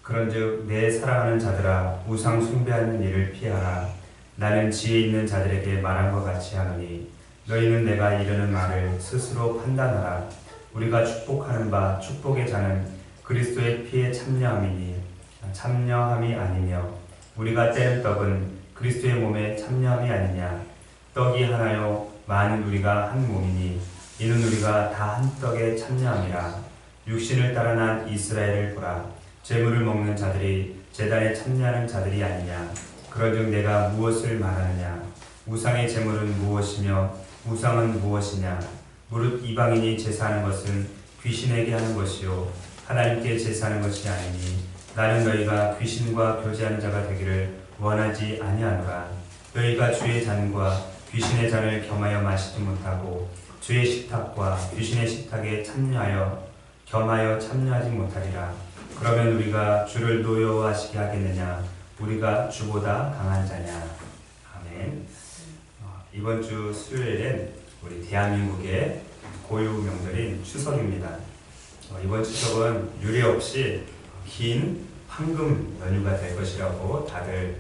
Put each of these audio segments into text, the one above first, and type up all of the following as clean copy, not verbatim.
그런즉 내 사랑하는 자들아 우상 숭배하는 일을 피하라. 나는 지혜 있는 자들에게 말한 것 같이 하노니 너희는 내가 이르는 말을 스스로 판단하라. 우리가 축복하는 바 축복의 자는 그리스도의 피에 참여함이 아니며 우리가 떼는 떡은 그리스도의 몸에 참여함이 아니냐. 떡이 하나요 많은 우리가 한 몸이니 이는 우리가 다 한 떡에 참여함이라. 육신을 따라 난 이스라엘을 보라. 제물을 먹는 자들이 제단에 참여하는 자들이 아니냐. 그런즉 내가 무엇을 말하느냐. 우상의 제물은 무엇이며 우상은 무엇이냐. 무릇 이방인이 제사하는 것은 귀신에게 하는 것이요 하나님께 제사하는 것이 아니니 나는 너희가 귀신과 교제하는 자가 되기를 원하지 아니하노라. 너희가 주의 잔과 귀신의 잔을 겸하여 마시지 못하고 주의 식탁과 귀신의 식탁에 겸하여 참여하지 못하리라. 그러면 우리가 주를 노여워하시게 하겠느냐. 우리가 주보다 강한 자냐. 아멘. 이번 주 수요일엔 우리 대한민국의 고유 명절인 추석입니다. 이번 추석은 유례 없이 긴 황금 연휴가 될 것이라고 다들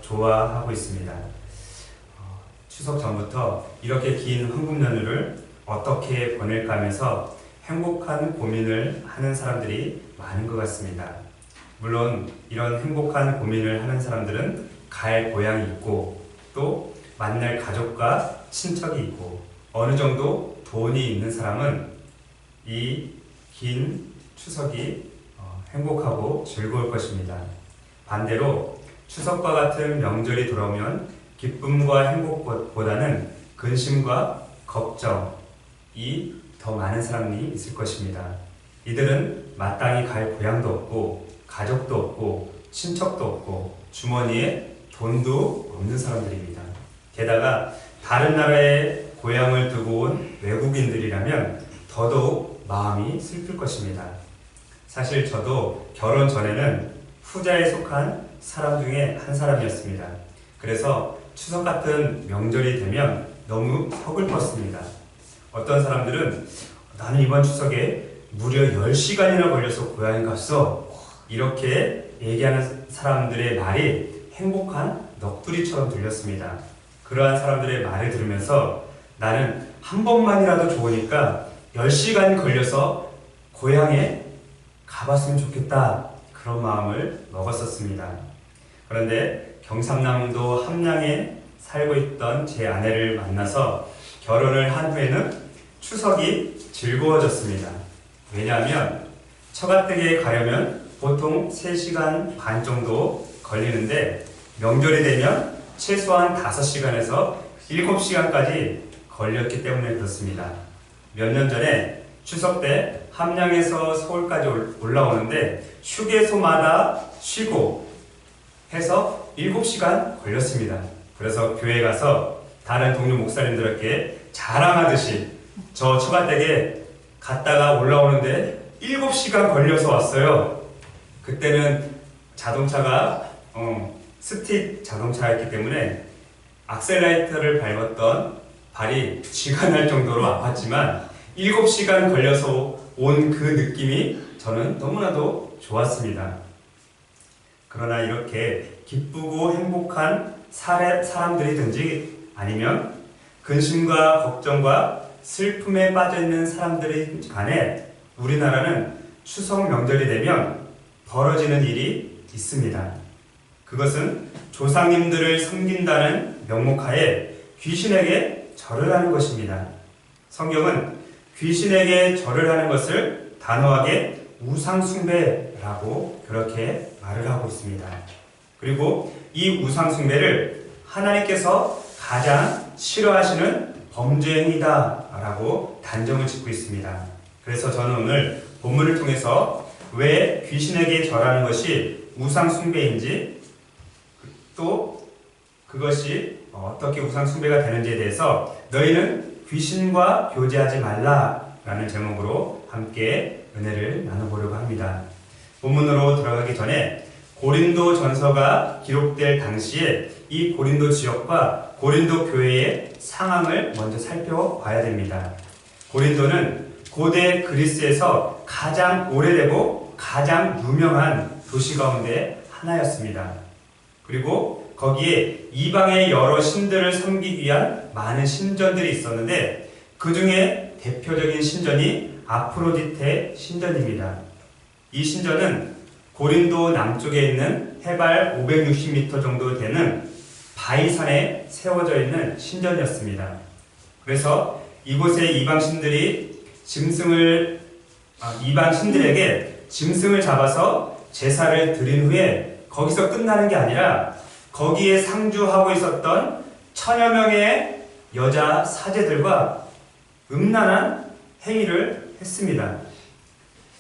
좋아하고 있습니다. 추석 전부터 이렇게 긴 황금 연휴를 어떻게 보낼까 하면서 행복한 고민을 하는 사람들이 많은 것 같습니다. 물론 이런 행복한 고민을 하는 사람들은 갈 고향이 있고 또 만날 가족과 친척이 있고 어느 정도 돈이 있는 사람은 이 긴 추석이 행복하고 즐거울 것입니다. 반대로 추석과 같은 명절이 돌아오면 기쁨과 행복보다는 근심과 걱정이 더 많은 사람이 있을 것입니다. 이들은 마땅히 갈 고향도 없고 가족도 없고 친척도 없고 주머니에 돈도 없는 사람들입니다. 게다가 다른 나라에 고향을 두고 온 외국인들이라면 더더욱 마음이 슬플 것입니다. 사실 저도 결혼 전에는 후자에 속한 사람 중에 한 사람이었습니다. 그래서 추석 같은 명절이 되면 너무 서글펐습니다. 어떤 사람들은 나는 이번 추석에 무려 10시간이나 걸려서 고향에 갔어. 이렇게 얘기하는 사람들의 말이 행복한 넋두리처럼 들렸습니다. 그러한 사람들의 말을 들으면서 나는 한 번만이라도 좋으니까 10시간 걸려서 고향에 가봤으면 좋겠다. 그런 마음을 먹었었습니다. 그런데 경상남도 함양에 살고 있던 제 아내를 만나서 결혼을 한 후에는 추석이 즐거워졌습니다. 왜냐하면 처가댁에 가려면 보통 3시간 반 정도 걸리는데 명절이 되면 최소한 5시간에서 7시간까지 걸렸기 때문에 그렇습니다. 몇 년 전에 추석 때 함양에서 서울까지 올라오는데 휴게소마다 쉬고 해서 7시간 걸렸습니다. 그래서 교회 가서 다른 동료 목사님들에게 자랑하듯이 저 처가댁에 갔다가 올라오는데 7시간 걸려서 왔어요. 그때는 자동차가 스틱 자동차였기 때문에 악셀레이터를 밟았던 발이 쥐가 날 정도로 아팠지만 7시간 걸려서 온 그 느낌이 저는 너무나도 좋았습니다. 그러나 이렇게 기쁘고 행복한 사람들이든지 아니면 근심과 걱정과 슬픔에 빠져있는 사람들이 간에 우리나라는 추석 명절이 되면 벌어지는 일이 있습니다. 그것은 조상님들을 섬긴다는 명목하에 귀신에게 절을 하는 것입니다. 성경은 귀신에게 절을 하는 것을 단호하게 우상숭배라고 그렇게 말을 하고 있습니다. 그리고 이 우상숭배를 하나님께서 가장 싫어하시는 범죄 행위다라고 단정을 짓고 있습니다. 그래서 저는 오늘 본문을 통해서 왜 귀신에게 절하는 것이 우상숭배인지 또 그것이 어떻게 우상숭배가 되는지에 대해서 너희는 귀신과 교제하지 말라라는 제목으로 함께 은혜를 나눠보려고 합니다. 본문으로 들어가기 전에 고린도 전서가 기록될 당시에 이 고린도 지역과 고린도 교회의 상황을 먼저 살펴봐야 됩니다. 고린도는 고대 그리스에서 가장 오래되고 가장 유명한 도시 가운데 하나였습니다. 그리고 거기에 이방의 여러 신들을 섬기기 위한 많은 신전들이 있었는데 그 중에 대표적인 신전이 아프로디테 신전입니다. 이 신전은 고린도 남쪽에 있는 해발 560m 정도 되는 바위산에 세워져 있는 신전이었습니다. 그래서 이곳에 이방 신들에게 짐승을 잡아서 제사를 드린 후에 거기서 끝나는 게 아니라 거기에 상주하고 있었던 1000여 명의 여자 사제들과 음란한 행위를 했습니다.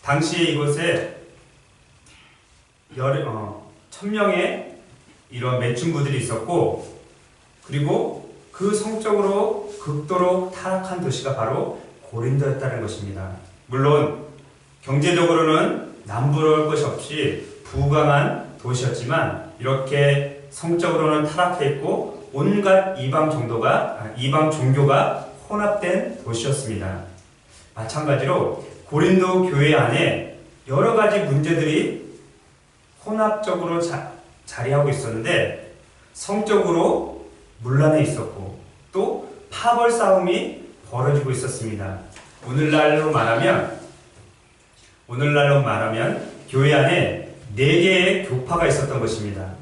당시에 이곳에 1000명의 이런 매춘부들이 있었고, 그리고 그 성적으로 극도로 타락한 도시가 바로 고린도였다는 것입니다. 물론 경제적으로는 남부러울 것이 없이 부강한 도시였지만 이렇게 성적으로는 타락했고 온갖 이방 종교가 혼합된 도시였습니다. 마찬가지로 고린도 교회 안에 여러 가지 문제들이 혼합적으로 자리하고 있었는데 성적으로 문란해 있었고 또 파벌 싸움이 벌어지고 있었습니다. 오늘날로 말하면 교회 안에 4개의 교파가 있었던 것입니다.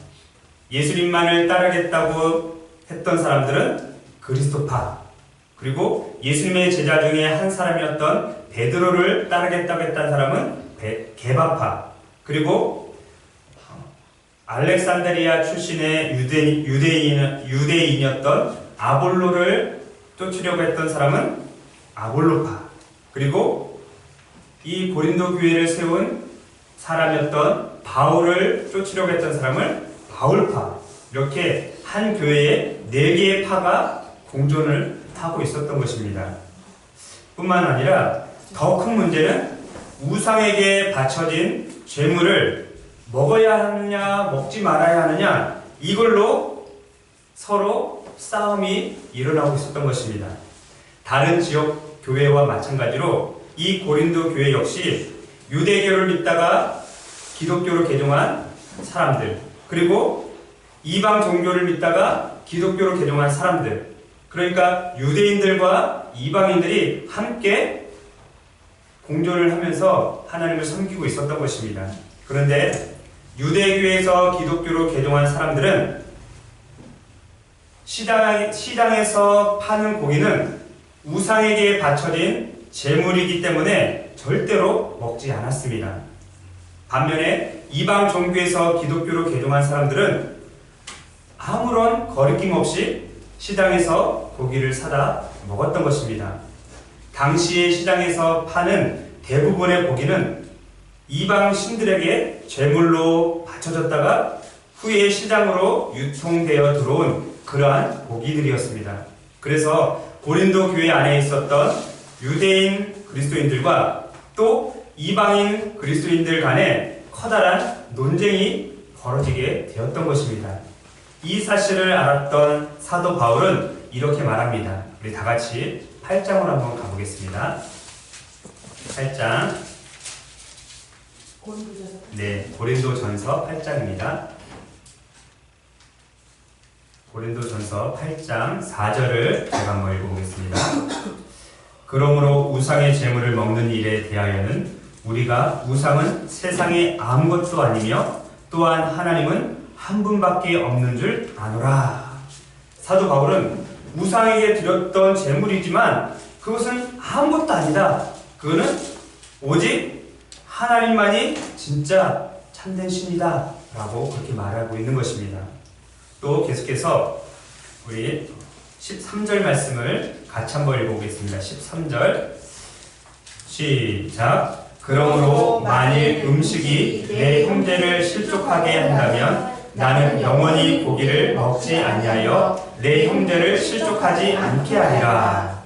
예수님만을 따르겠다고 했던 사람들은 그리스도파, 그리고 예수님의 제자 중에 한 사람이었던 베드로를 따르겠다고 했던 사람은 게바파, 그리고 알렉산드리아 출신의 유대인이었던 아볼로를 쫓으려고 했던 사람은 아볼로파, 그리고 이 고린도 교회를 세운 사람이었던 바울을 쫓으려고 했던 사람을 바울파, 이렇게 한 교회에 4개의 파가 공존을 하고 있었던 것입니다. 뿐만 아니라 더 큰 문제는 우상에게 바쳐진 죄물을 먹어야 하느냐 먹지 말아야 하느냐, 이걸로 서로 싸움이 일어나고 있었던 것입니다. 다른 지역 교회와 마찬가지로 이 고린도 교회 역시 유대교를 믿다가 기독교로 개종한 사람들, 그리고 이방 종교를 믿다가 기독교로 개종한 사람들, 그러니까 유대인들과 이방인들이 함께 공존을 하면서 하나님을 섬기고 있었던 것입니다. 그런데 유대교에서 기독교로 개종한 사람들은 시장에서 파는 고기는 우상에게 바쳐진 제물이기 때문에 절대로 먹지 않았습니다. 반면에 이방 종교에서 기독교로 개종한 사람들은 아무런 거리낌 없이 시장에서 고기를 사다 먹었던 것입니다. 당시의 시장에서 파는 대부분의 고기는 이방 신들에게 제물로 바쳐졌다가 후에 시장으로 유통되어 들어온 그러한 고기들이었습니다. 그래서 고린도 교회 안에 있었던 유대인 그리스도인들과 또 이방인 그리스도인들 간에 커다란 논쟁이 벌어지게 되었던 것입니다. 이 사실을 알았던 사도 바울은 이렇게 말합니다. 우리 다 같이 8장으로 한번 가보겠습니다. 8장. 고린도전서 8장입니다. 고린도전서 8장 4절을 제가 한번 읽어보겠습니다. 그러므로 우상의 제물을 먹는 일에 대하여는 우리가 우상은 세상에 아무것도 아니며 또한 하나님은 한 분밖에 없는 줄 아노라. 사도 바울은 우상에게 드렸던 제물이지만 그것은 아무것도 아니다. 그거는 오직 하나님만이 진짜 참된 신이다 라고 그렇게 말하고 있는 것입니다. 또 계속해서 우리 13절 말씀을 같이 한번 읽어보겠습니다. 13절 시작. 그러므로 만일 음식이 내 형제를 실족하게 한다면 나는 영원히 고기를 먹지 아니하여 내 형제를 실족하지 않게 하리라.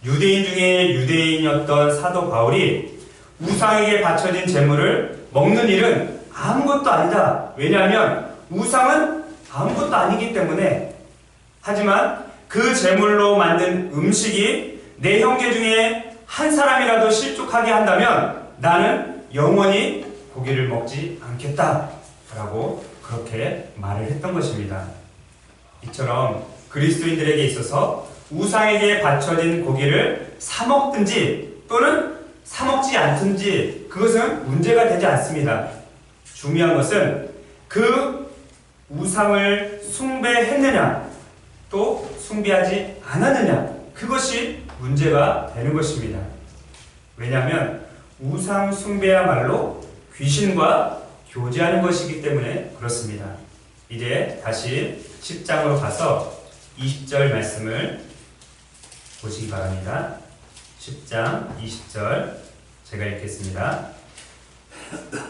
유대인 중에 유대인이었던 사도 바울이 우상에게 바쳐진 제물을 먹는 일은 아무것도 아니다. 왜냐하면 우상은 아무것도 아니기 때문에. 하지만 그 제물로 만든 음식이 내 형제 중에 한 사람이라도 실족하게 한다면 나는 영원히 고기를 먹지 않겠다 라고 그렇게 말을 했던 것입니다. 이처럼 그리스도인들에게 있어서 우상에게 바쳐진 고기를 사 먹든지 또는 사 먹지 않든지 그것은 문제가 되지 않습니다. 중요한 것은 그 우상을 숭배했느냐 또 숭배하지 않았느냐 그것이 문제가 되는 것입니다. 왜냐하면 우상 숭배야말로 귀신과 교제하는 것이기 때문에 그렇습니다. 이제 다시 10장으로 가서 20절 말씀을 보시기 바랍니다. 10장 20절 제가 읽겠습니다.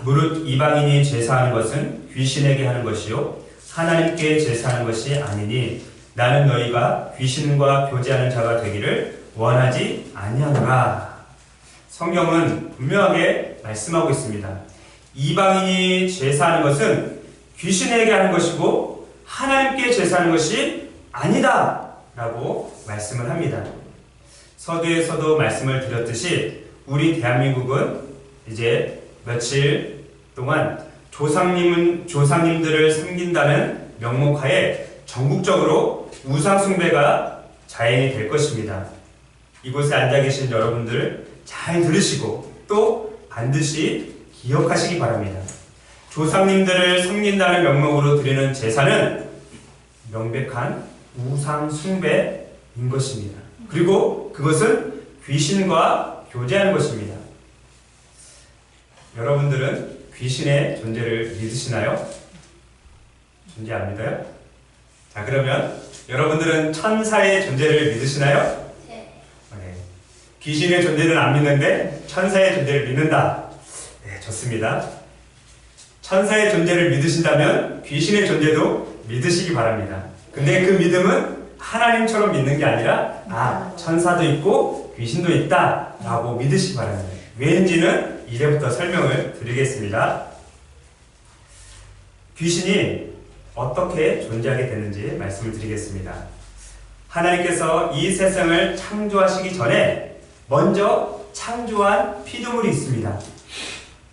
무릇 이방인이 제사하는 것은 귀신에게 하는 것이요 하나님께 제사하는 것이 아니니 나는 너희가 귀신과 교제하는 자가 되기를 원하지 아니하노라. 성경은 분명하게 말씀하고 있습니다. 이방인이 제사하는 것은 귀신에게 하는 것이고 하나님께 제사하는 것이 아니다 라고 말씀을 합니다. 서두에서도 말씀을 드렸듯이 우리 대한민국은 이제 며칠 동안 조상님들을 섬긴다는 명목하에 전국적으로 우상숭배가 자행이 될 것입니다. 이곳에 앉아 계신 여러분들 잘 들으시고 또 반드시 기억하시기 바랍니다. 조상님들을 섬긴다는 명목으로 드리는 제사는 명백한 우상숭배인 것입니다. 그리고 그것은 귀신과 교제하는 것입니다. 여러분들은 귀신의 존재를 믿으시나요? 존재 안 믿어요? 자, 그러면 여러분들은 천사의 존재를 믿으시나요? 네. 귀신의 존재는 안 믿는데 천사의 존재를 믿는다. 네, 좋습니다. 천사의 존재를 믿으신다면 귀신의 존재도 믿으시기 바랍니다. 근데 그 믿음은 하나님처럼 믿는 게 아니라 천사도 있고 귀신도 있다 라고 믿으시기 바랍니다. 왜인지는 이제부터 설명을 드리겠습니다. 귀신이 어떻게 존재하게 되는지 말씀을 드리겠습니다. 하나님께서 이 세상을 창조하시기 전에 먼저 창조한 피조물이 있습니다.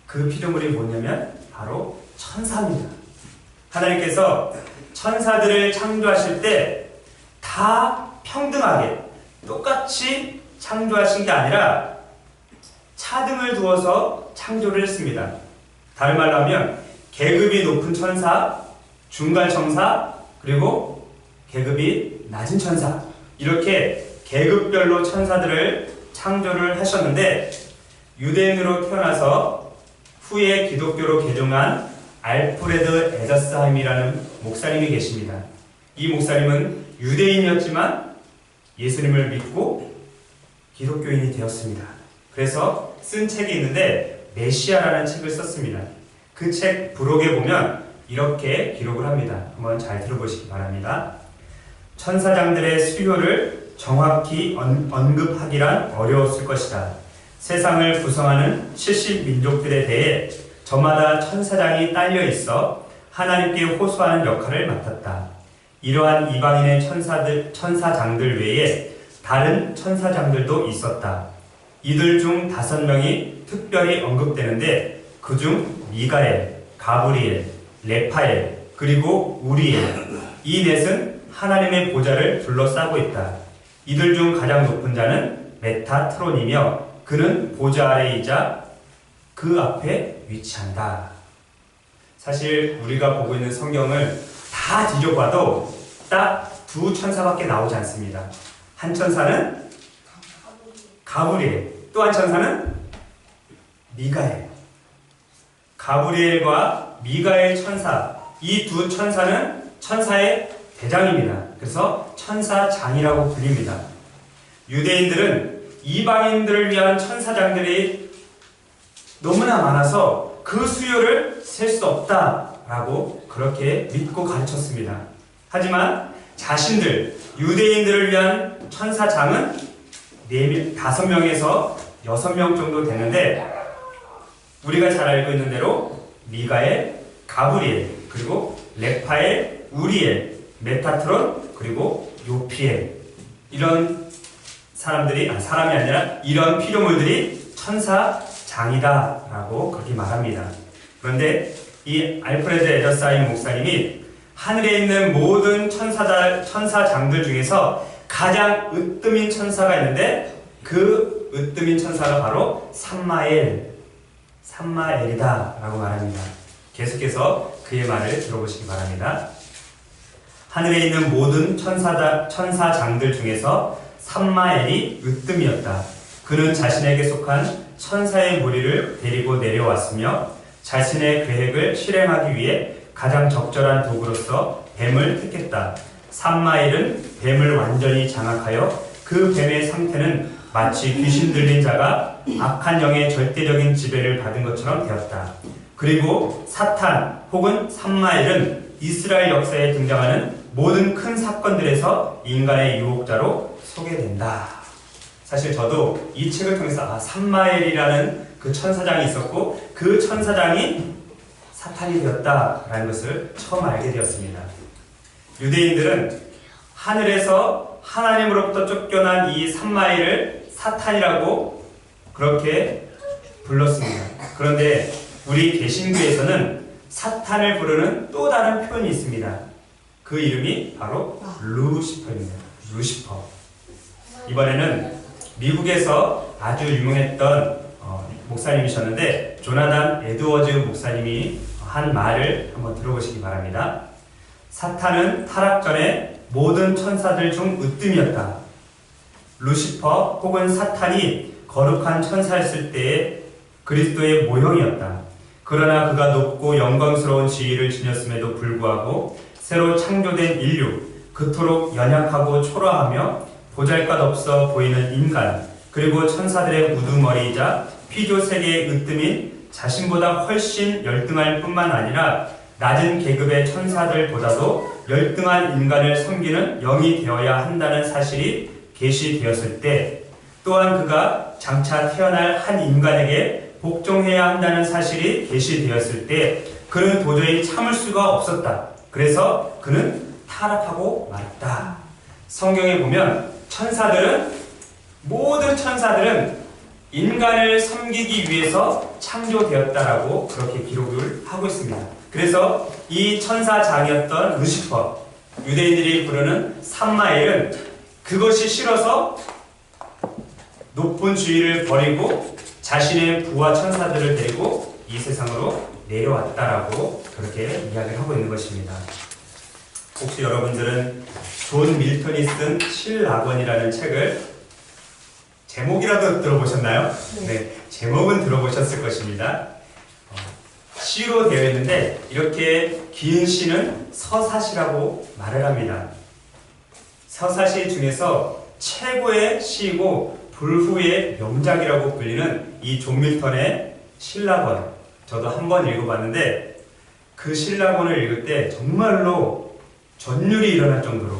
그 피조물이 뭐냐면 바로 천사입니다. 하나님께서 천사들을 창조하실 때 다 평등하게 똑같이 창조하신 게 아니라 차등을 두어서 창조를 했습니다. 다른 말로 하면 계급이 높은 천사, 중간 천사, 그리고 계급이 낮은 천사 이렇게 계급별로 천사들을 창조를 하셨는데 유대인으로 태어나서 후에 기독교로 개종한 알프레드 에더스하임이라는 목사님이 계십니다. 이 목사님은 유대인이었지만 예수님을 믿고 기독교인이 되었습니다. 그래서 쓴 책이 있는데 메시아라는 책을 썼습니다. 그 책 부록에 보면 이렇게 기록을 합니다. 한번 잘 들어보시기 바랍니다. 천사장들의 수요를 정확히 언급하기란 어려웠을 것이다. 세상을 구성하는 70민족들에 대해 저마다 천사장이 딸려 있어 하나님께 호소하는 역할을 맡았다. 이러한 이방인의 천사장들 외에 다른 천사장들도 있었다. 이들 중 5명이 특별히 언급되는데 그중 미가엘, 가브리엘, 레파엘, 그리고 우리엘 이 넷은 하나님의 보좌를 둘러싸고 있다. 이들 중 가장 높은 자는 메타트론이며 그는 보좌 아래이자 그 앞에 위치한다. 사실 우리가 보고 있는 성경을 다 뒤져봐도 딱 2 천사밖에 나오지 않습니다. 한 천사는 가브리엘, 또 한 천사는 미가엘. 가브리엘과 미가엘 천사, 이 2 천사는 천사의 대장입니다. 그래서 천사장이라고 불립니다. 유대인들은 이방인들을 위한 천사장들이 너무나 많아서 그 수요를 셀 수 없다라고 그렇게 믿고 가르쳤습니다. 하지만 자신들, 유대인들을 위한 천사장은 5명에서 6명 정도 되는데 우리가 잘 알고 있는 대로 미가엘, 가브리엘, 그리고 레파엘, 우리엘, 메타트론, 그리고 요피엘 이런 사람이 아니라 이런 피조물들이 천사장이다라고 그렇게 말합니다. 그런데 이 알프레드 에더사인 목사님이 하늘에 있는 모든 천사장들 중에서 가장 으뜸인 천사가 있는데 그 으뜸인 천사가 바로 삼마엘이다 라고 말합니다. 계속해서 그의 말을 들어보시기 바랍니다. 하늘에 있는 모든 천사장들 중에서 삼마엘이 으뜸이었다. 그는 자신에게 속한 천사의 무리를 데리고 내려왔으며 자신의 계획을 실행하기 위해 가장 적절한 도구로서 뱀을 택했다. 삼마엘은 뱀을 완전히 장악하여 그 뱀의 상태는 마치 귀신 들린 자가 악한 영의 절대적인 지배를 받은 것처럼 되었다. 그리고 사탄 혹은 삼마엘은 이스라엘 역사에 등장하는 모든 큰 사건들에서 인간의 유혹자로 소개된다. 사실 저도 이 책을 통해서 삼마엘이라는 그 천사장이 있었고 그 천사장이 사탄이 되었다라는 것을 처음 알게 되었습니다. 유대인들은 하늘에서 하나님으로부터 쫓겨난 이 삼마엘을 사탄이라고 그렇게 불렀습니다. 그런데 우리 개신교에서는 사탄을 부르는 또 다른 표현이 있습니다. 그 이름이 바로 루시퍼입니다. 루시퍼. 이번에는 미국에서 아주 유명했던 목사님이셨는데 조나단 에드워즈 목사님이 한 말을 한번 들어보시기 바랍니다. 사탄은 타락 전에 모든 천사들 중 으뜸이었다. 루시퍼 혹은 사탄이 거룩한 천사였을 때의 그리스도의 모형이었다. 그러나 그가 높고 영광스러운 지위를 지녔음에도 불구하고 새로 창조된 인류, 그토록 연약하고 초라하며 보잘것없어 보이는 인간, 그리고 천사들의 우두머리이자 피조 세계의 으뜸인 자신보다 훨씬 열등할 뿐만 아니라 낮은 계급의 천사들보다도 열등한 인간을 섬기는 영이 되어야 한다는 사실이 계시되었을 때, 또한 그가 장차 태어날 한 인간에게 복종해야 한다는 사실이 계시되었을 때 그는 도저히 참을 수가 없었다. 그래서 그는 타락하고 말았다. 성경에 보면 모든 천사들은 인간을 섬기기 위해서 창조되었다라고 그렇게 기록을 하고 있습니다. 그래서 이 천사장이었던 루시퍼, 유대인들이 부르는 삼마엘은 그것이 싫어서 높은 주의를 버리고 자신의 부하 천사들을 데리고 이 세상으로 내려왔다라고 그렇게 이야기를 하고 있는 것입니다. 혹시 여러분들은 존 밀턴이 쓴 신락원이라는 책을 제목이라도 들어보셨나요? 네, 제목은 들어보셨을 것입니다. 시로 되어 있는데 이렇게 긴 시는 서사시라고 말을 합니다. 서사시 중에서 최고의 시이고 불후의 명작이라고 불리는 이 존 밀턴의 신락원, 저도 한번 읽어봤는데 그 신락원을 읽을 때 정말로 전율이 일어날 정도로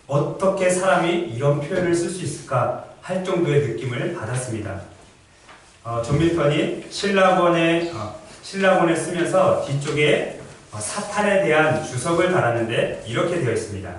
어떻게 사람이 이런 표현을 쓸 수 있을까 할 정도의 느낌을 받았습니다. 존 밀턴이 신락원을 쓰면서 뒤쪽에 사탄에 대한 주석을 달았는데 이렇게 되어 있습니다.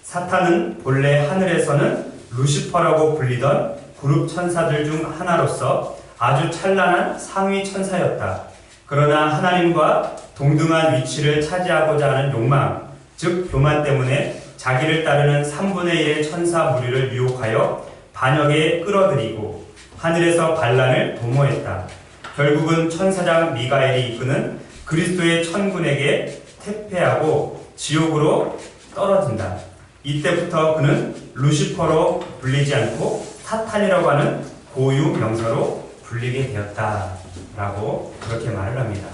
사탄은 본래 하늘에서는 루시퍼라고 불리던 그룹 천사들 중 하나로서 아주 찬란한 상위 천사였다. 그러나 하나님과 동등한 위치를 차지하고자 하는 욕망, 즉 교만 때문에 자기를 따르는 3분의 1의 천사 무리를 유혹하여 반역에 끌어들이고 하늘에서 반란을 도모했다. 결국은 천사장 미가엘이 이끄는 그리스도의 천군에게 퇴폐하고 지옥으로 떨어진다. 이때부터 그는 루시퍼로 불리지 않고 사탄이라고 하는 고유 명사로 불리게 되었다라고 그렇게 말을 합니다.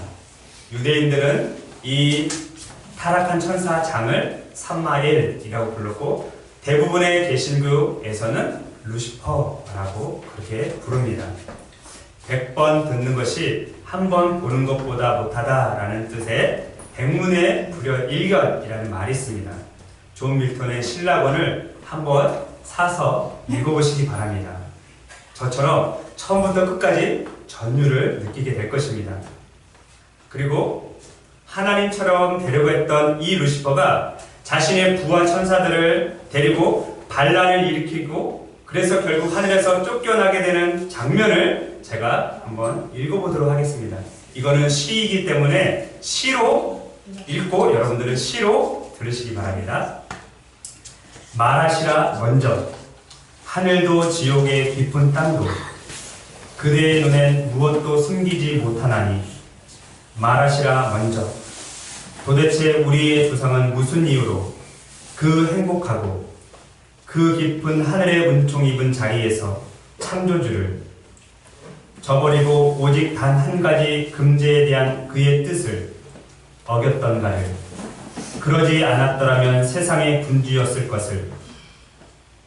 유대인들은 이 타락한 천사장을 삼마엘이라고 불렀고 대부분의 개신교에서는 루시퍼라고 그렇게 부릅니다. 100번 듣는 것이 한 번 보는 것보다 못하다라는 뜻의 백문의 불여일견이라는 말이 있습니다. 존 밀턴의 신락원을 한번 사서 읽어보시기 바랍니다. 저처럼 처음부터 끝까지 전율을 느끼게 될 것입니다. 그리고 하나님처럼 되려고 했던 이 루시퍼가 자신의 부하 천사들을 데리고 반란을 일으키고 그래서 결국 하늘에서 쫓겨나게 되는 장면을 제가 한번 읽어보도록 하겠습니다. 이거는 시이기 때문에 시로 읽고 여러분들은 시로 들으시기 바랍니다. 말하시라 먼저 하늘도 지옥의 깊은 땅도 그대의 눈엔 무엇도 숨기지 못하나니 말하시라 먼저 도대체 우리의 조상은 무슨 이유로 그 행복하고 그 깊은 하늘의 은총 입은 자리에서 창조주를 저버리고 오직 단 한 가지 금제에 대한 그의 뜻을 어겼던가를 그러지 않았더라면 세상의 군주였을 것을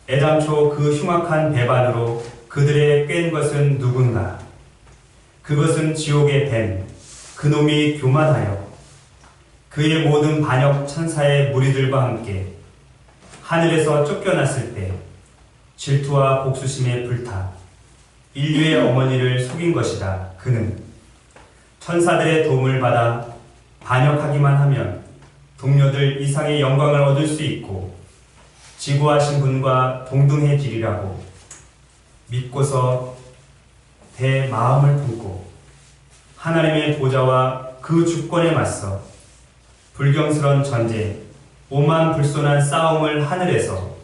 애당초 그 흉악한 배반으로 그들의 꿰인 것은 누군가 그것은 지옥의 뱀 그놈이 교만하여 그의 모든 반역 천사의 무리들과 함께 하늘에서 쫓겨났을 때 질투와 복수심에 불타 인류의 어머니를 속인 것이다. 그는 천사들의 도움을 받아 반역하기만 하면 동료들 이상의 영광을 얻을 수 있고 지구하신 분과 동등해지리라고 믿고서 대마음을 품고 하나님의 보좌와 그 주권에 맞서 불경스런 전쟁, 오만불손한 싸움을 하늘에서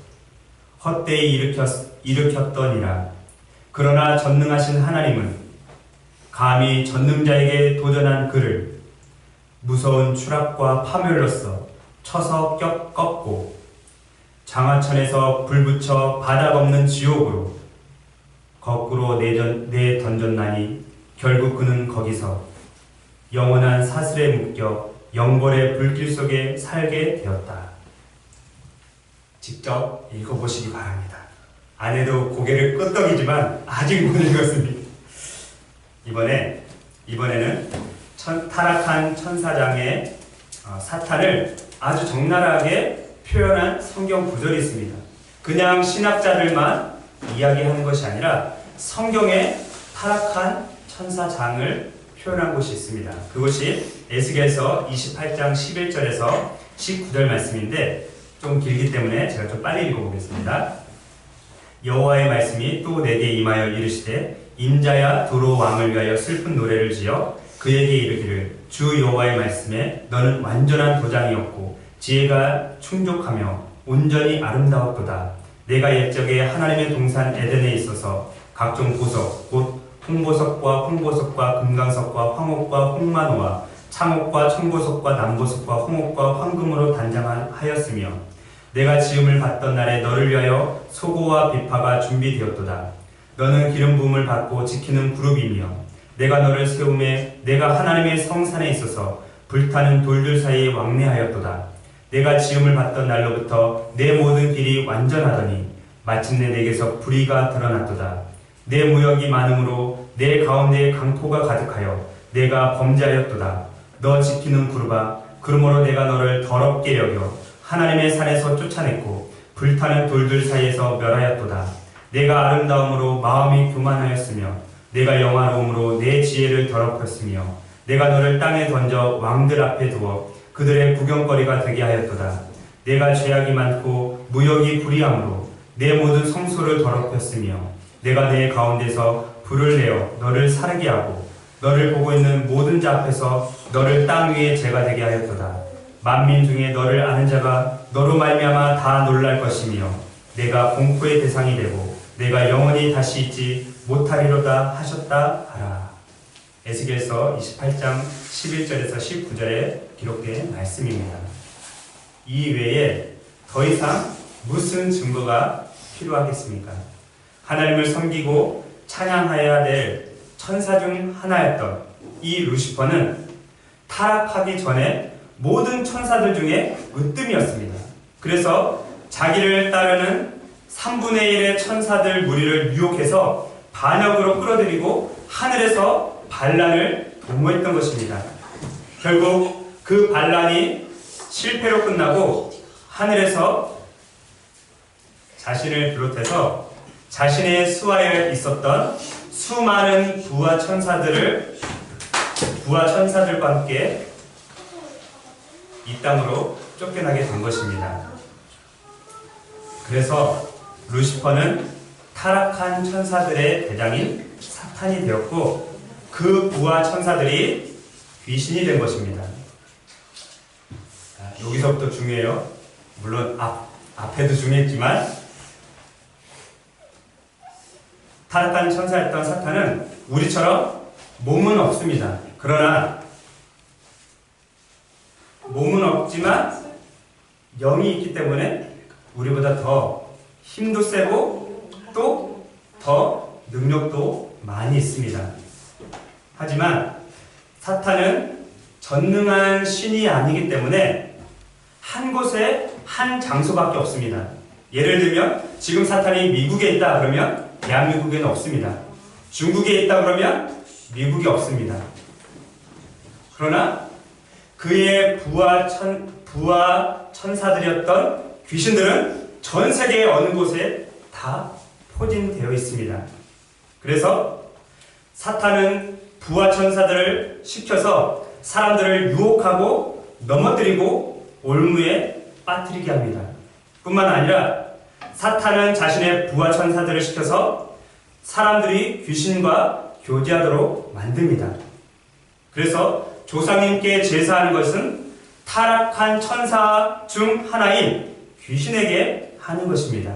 헛되이 일으켰더니라. 그러나 전능하신 하나님은 감히 전능자에게 도전한 그를 무서운 추락과 파멸로써 쳐서 꺾고 장하천에서 불붙여 바닥 없는 지옥으로 거꾸로 내던졌나니 결국 그는 거기서 영원한 사슬에 묶여 영벌의 불길 속에 살게 되었다. 직접 읽어보시기 바랍니다. 아내도 고개를 끄덕이지만 아직 못 읽었습니다. 이번에는 타락한 천사장의 사탄을 아주 적나라하게 표현한 성경 구절이 있습니다. 그냥 신학자들만 이야기하는 것이 아니라 성경에 타락한 천사장을 표현한 곳이 있습니다. 그것이 에스겔서 28장 11절에서 19절 말씀인데 좀 길기 때문에 제가 좀 빨리 읽어보겠습니다. 여호와의 말씀이 또 내게 임하여 이르시되 임자야 도로 왕을 위하여 슬픈 노래를 지어 그에게 이르기를 주 여호와의 말씀에 너는 완전한 도장이었고 지혜가 충족하며 온전히 아름다웠도다. 내가 옛적에 하나님의 동산 에덴에 있어서 각종 보석 곧 홍보석과 홍보석과 금강석과 황옥과 홍만호와 창옥과 청보석과 남보석과 홍옥과 황금으로 단장하였으며 내가 지음을 받던 날에 너를 위하여 소고와 비파가 준비되었도다. 너는 기름 부음을 받고 지키는 그룹이며 내가 너를 세움에 내가 하나님의 성산에 있어서 불타는 돌들 사이에 왕래하였도다. 내가 지음을 받던 날로부터 내 모든 길이 완전하더니 마침내 내게서 불의가 드러났도다. 내 무역이 많음으로 내 가운데에 강포가 가득하여 내가 범죄하였도다. 너 지키는 그룹아 그러므로 내가 너를 더럽게 여겨 하나님의 산에서 쫓아냈고 불타는 돌들 사이에서 멸하였도다. 내가 아름다움으로 마음이 교만하였으며 내가 영화로움으로 내 지혜를 더럽혔으며 내가 너를 땅에 던져 왕들 앞에 두어 그들의 구경거리가 되게 하였도다. 내가 죄악이 많고 무역이 불의함으로 내 모든 성소를 더럽혔으며 내가 내 가운데서 불을 내어 너를 사르게 하고 너를 보고 있는 모든 자 앞에서 너를 땅 위에 재가 되게 하였도다. 만민 중에 너를 아는 자가 너로 말미암아 다 놀랄 것이며 내가 공포의 대상이 되고 내가 영원히 다시 잊지 못하리로다 하셨다 하라. 에스겔서 28장 11절에서 19절에 기록된 말씀입니다. 이 외에 더 이상 무슨 증거가 필요하겠습니까? 하나님을 섬기고 찬양해야 될 천사 중 하나였던 이 루시퍼는 타락하기 전에 모든 천사들 중에 으뜸이었습니다. 그래서 자기를 따르는 3분의 1의 천사들 무리를 유혹해서 반역으로 끌어들이고 하늘에서 반란을 도모했던 것입니다. 결국 그 반란이 실패로 끝나고 하늘에서 자신을 비롯해서 자신의 수하에 있었던 수많은 부하 천사들과 함께 이 땅으로 쫓겨나게 된 것입니다. 그래서 루시퍼는 타락한 천사들의 대장인 사탄이 되었고 그 부하 천사들이 귀신이 된 것입니다. 여기서부터 중요해요. 물론 앞에도 중요했지만 타락한 천사였던 사탄은 우리처럼 몸은 없습니다. 그러나 몸은 없지만 영이 있기 때문에 우리보다 더 힘도 세고 또 더 능력도 많이 있습니다. 하지만 사탄은 전능한 신이 아니기 때문에 한 곳에 한 장소밖에 없습니다. 예를 들면 지금 사탄이 미국에 있다 그러면 대한민국에는 없습니다. 중국에 있다 그러면 미국이 없습니다. 그러나 그의 부하 천사들이었던 귀신들은 전 세계의 어느 곳에 다 포진되어 있습니다. 그래서 사탄은 부하 천사들을 시켜서 사람들을 유혹하고 넘어뜨리고 올무에 빠뜨리게 합니다. 뿐만 아니라 사탄은 자신의 부하 천사들을 시켜서 사람들이 귀신과 교제하도록 만듭니다. 그래서 조상님께 제사하는 것은 타락한 천사 중 하나인 귀신에게 하는 것입니다.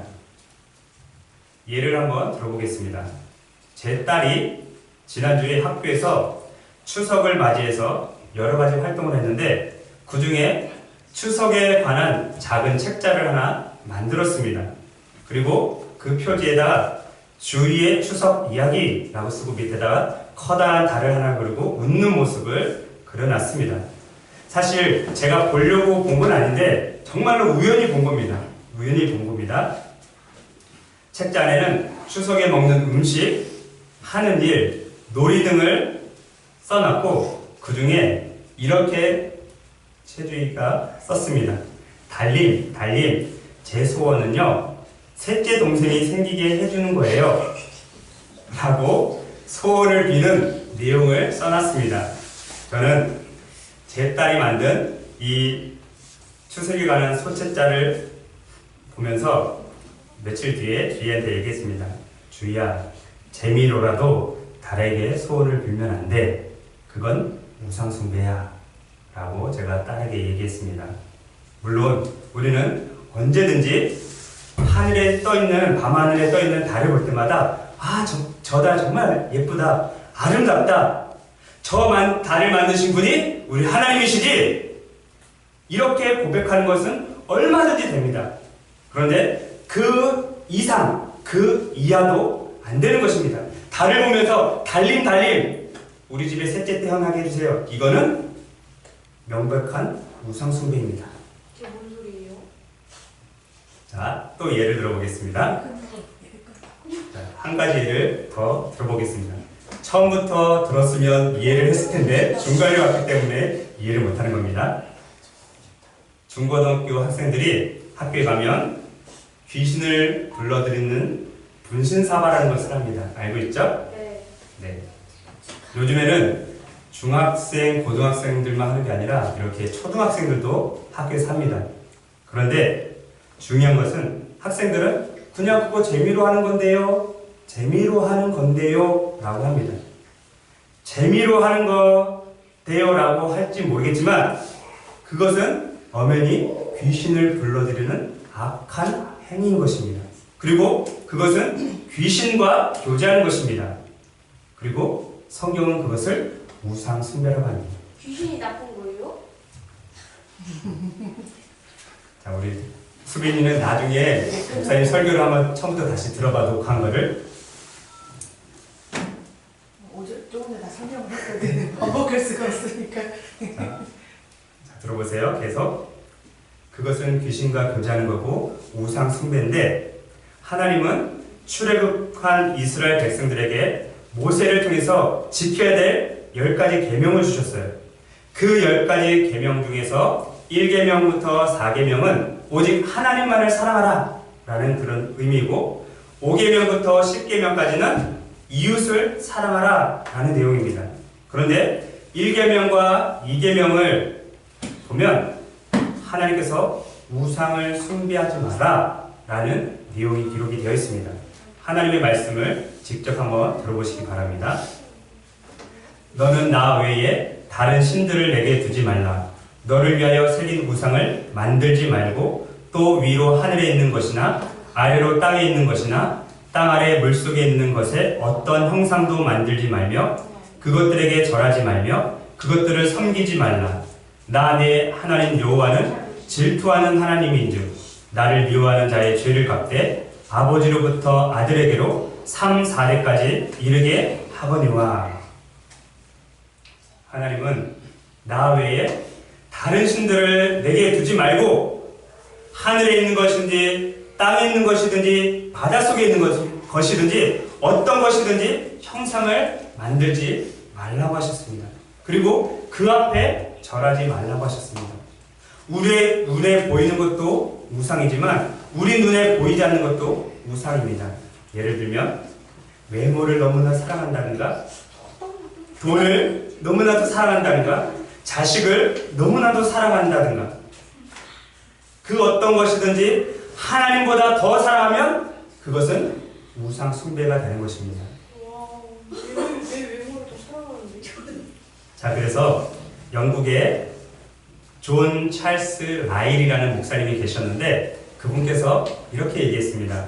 예를 한번 들어보겠습니다. 제 딸이 지난주에 학교에서 추석을 맞이해서 여러 가지 활동을 했는데 그 중에 추석에 관한 작은 책자를 하나 만들었습니다. 그리고 그 표지에다가 주리의 추석 이야기라고 쓰고 밑에다가 커다란 달을 하나 그리고 웃는 모습을 그려놨습니다. 사실 제가 보려고 본 건 아닌데 정말로 우연히 본 겁니다. 책자 안에는 추석에 먹는 음식, 하는 일, 놀이 등을 써놨고 그 중에 이렇게 최주희가 썼습니다. 달님, 제 소원은요 셋째 동생이 생기게 해주는 거예요 라고 소원을 비는 내용을 써놨습니다. 저는 제 딸이 만든 이 추석에 관한 소책자를 보면서 며칠 뒤에 주희한테 얘기했습니다. 주희야, 재미로라도 달에게 소원을 빌면 안 돼. 그건 우상숭배야 라고 제가 딸에게 얘기했습니다. 물론 우리는 언제든지 하늘에 떠있는 밤하늘에 떠있는 달을 볼 때마다 저 달 정말 예쁘다, 아름답다, 달을 만드신 분이 우리 하나님이시지, 이렇게 고백하는 것은 얼마든지 됩니다. 그런데 그 이상, 그 이하도 안 되는 것입니다. 달을 보면서 달님 우리 집에 셋째 태어나게 해주세요. 이거는 명백한 우상숭배입니다. 이게 뭔 소리예요? 자, 또 예를 들어보겠습니다. 자, 한 가지 예를 더 들어보겠습니다. 처음부터 들었으면 이해를 했을 텐데 중간에 왔기 때문에 이해를 못하는 겁니다. 중고등학교 학생들이 학교에 가면 귀신을 불러들이는 분신사바라는 것을 합니다. 알고 있죠? 네. 요즘에는 중학생, 고등학생들만 하는 게 아니라 이렇게 초등학생들도 학교에서 합니다. 그런데 중요한 것은 학생들은 그냥 그거 재미로 하는 건데요 라고 합니다. 재미로 하는 건데요 라고 할지 모르겠지만 그것은 엄연히 귀신을 불러들이는 악한 행위인 것입니다. 그리고 그것은 귀신과 교제하는 것입니다. 그리고 성경은 그것을 우상숭배라고 합니다. 귀신이 나쁜 거예요? 자, 우리 수빈이는 나중에 목사님 설교를 한번 처음부터 다시 들어봐, 녹화한 거를. 조금 전에 다 설명을 했거든. 반복할 수가 없으니까. 자, 들어보세요. 계속. 그것은 귀신과 교제하는 거고 우상숭배인데, 하나님은 출애굽한 이스라엘 백성들에게 모세를 통해서 지켜야 될 10가지 계명을 주셨어요. 그 10가지 계명 중에서 1계명부터 4계명은 오직 하나님만을 사랑하라 라는 그런 의미이고, 5계명부터 10계명까지는 이웃을 사랑하라 라는 내용입니다. 그런데 1계명과 2계명을 보면 하나님께서 우상을 숭배하지 마라 라는 내용이 기록이 되어 있습니다. 하나님의 말씀을 직접 한번 들어보시기 바랍니다. 너는 나 외에 다른 신들을 내게 두지 말라. 너를 위하여 새긴 우상을 만들지 말고 또 위로 하늘에 있는 것이나 아래로 땅에 있는 것이나 땅 아래 물속에 있는 것에 어떤 형상도 만들지 말며 그것들에게 절하지 말며 그것들을 섬기지 말라. 나 내 하나님 여호와는 질투하는 하나님인즉 나를 미워하는 자의 죄를 갚되 아버지로부터 아들에게로 3, 4대까지 이르게 하거니와. 하나님은 나 외에 다른 신들을 내게 두지 말고 하늘에 있는 것인지 땅에 있는 것이든지 바닷속에 있는 것이든지 어떤 것이든지 형상을 만들지 말라고 하셨습니다. 그리고 그 앞에 절하지 말라고 하셨습니다. 우리의 눈에 보이는 것도 우상이지만 우리 눈에 보이지 않는 것도 우상입니다. 예를 들면 외모를 너무나 사랑한다든가 돈을 너무나도 사랑한다든가 자식을 너무나도 사랑한다든가 그 어떤 것이든지 하나님보다 더 사랑하면 그것은 우상 숭배가 되는 것입니다. 와, 내 외모를 더 사랑하는데. 자, 그래서 영국에 존 찰스 라일이라는 목사님이 계셨는데 그분께서 이렇게 얘기했습니다.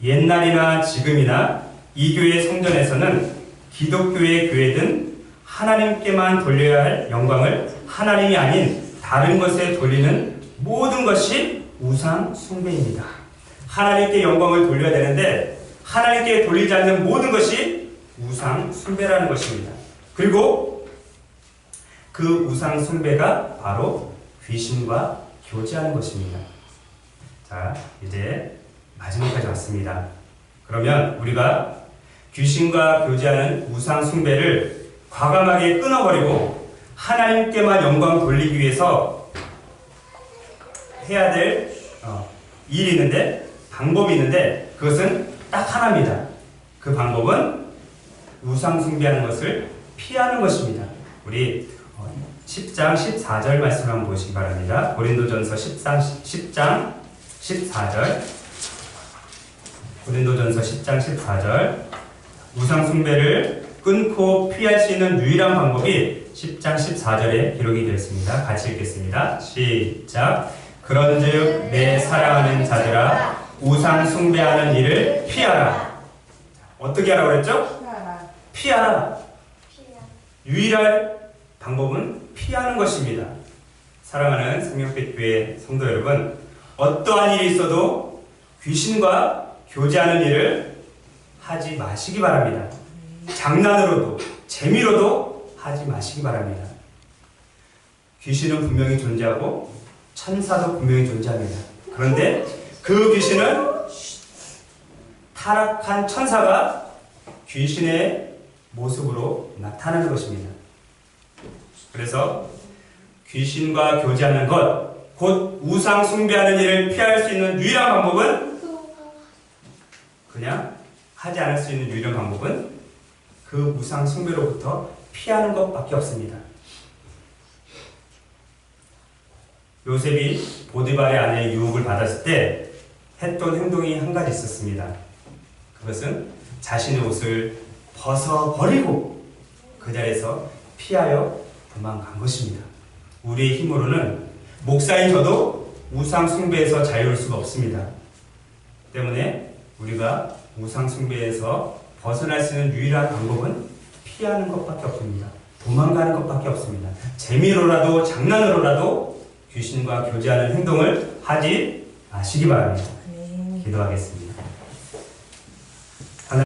옛날이나 지금이나 이 교회 성전에서는 기독교의 교회든 하나님께만 돌려야 할 영광을 하나님이 아닌 다른 것에 돌리는 모든 것이 우상 숭배입니다. 하나님께 영광을 돌려야 되는데 하나님께 돌리지 않는 모든 것이 우상 숭배라는 것입니다. 그리고 그 우상 숭배가 바로 귀신과 교제하는 것입니다. 자, 이제 마지막까지 왔습니다. 그러면 우리가 귀신과 교제하는 우상 숭배를 과감하게 끊어버리고 하나님께만 영광 돌리기 위해서 해야 될 일이 있는데 방법이 있는데 그것은 딱 하나입니다. 그 방법은 우상 숭배하는 것을 피하는 것입니다. 우리 10장 14절 말씀 한번 보시기 바랍니다. 고린도전서 10장 14절 고린도전서 10장 14절 우상 숭배를 끊고 피할 수 있는 유일한 방법이 10장 14절에 기록이 되어 있습니다. 같이 읽겠습니다. 시작. 그런즉 내 사랑하는 자들아 우상 숭배하는 일을 피하라. 어떻게 하라고 그랬죠? 피하라. 유일한 방법은 피하는 것입니다. 사랑하는 생명빛교회 성도 여러분, 어떠한 일이 있어도 귀신과 교제하는 일을 하지 마시기 바랍니다. 장난으로도 재미로도 하지 마시기 바랍니다. 귀신은 분명히 존재하고 천사도 분명히 존재합니다. 그런데 그 귀신은 타락한 천사가 귀신의 모습으로 나타나는 것입니다. 그래서 귀신과 교제하는 것, 곧 우상 숭배하는 일을 피할 수 있는 유일한 방법은 그냥 하지 않을 수 있는 유일한 방법은 그 우상 숭배로부터 피하는 것밖에 없습니다. 요셉이 보디발의 아내의 유혹을 받았을 때 했던 행동이 한 가지 있었습니다. 그것은 자신의 옷을 벗어버리고 그 자리에서 피하여 도망간 것입니다. 우리의 힘으로는 목사인 저도 우상 숭배에서 자유로울 수가 없습니다. 때문에 우리가 우상 숭배에서 벗어날 수 있는 유일한 방법은 피하는 것밖에 없습니다. 도망가는 것밖에 없습니다. 재미로라도 장난으로라도 귀신과 교제하는 행동을 하지 마시기 바랍니다. 기도하겠습니다.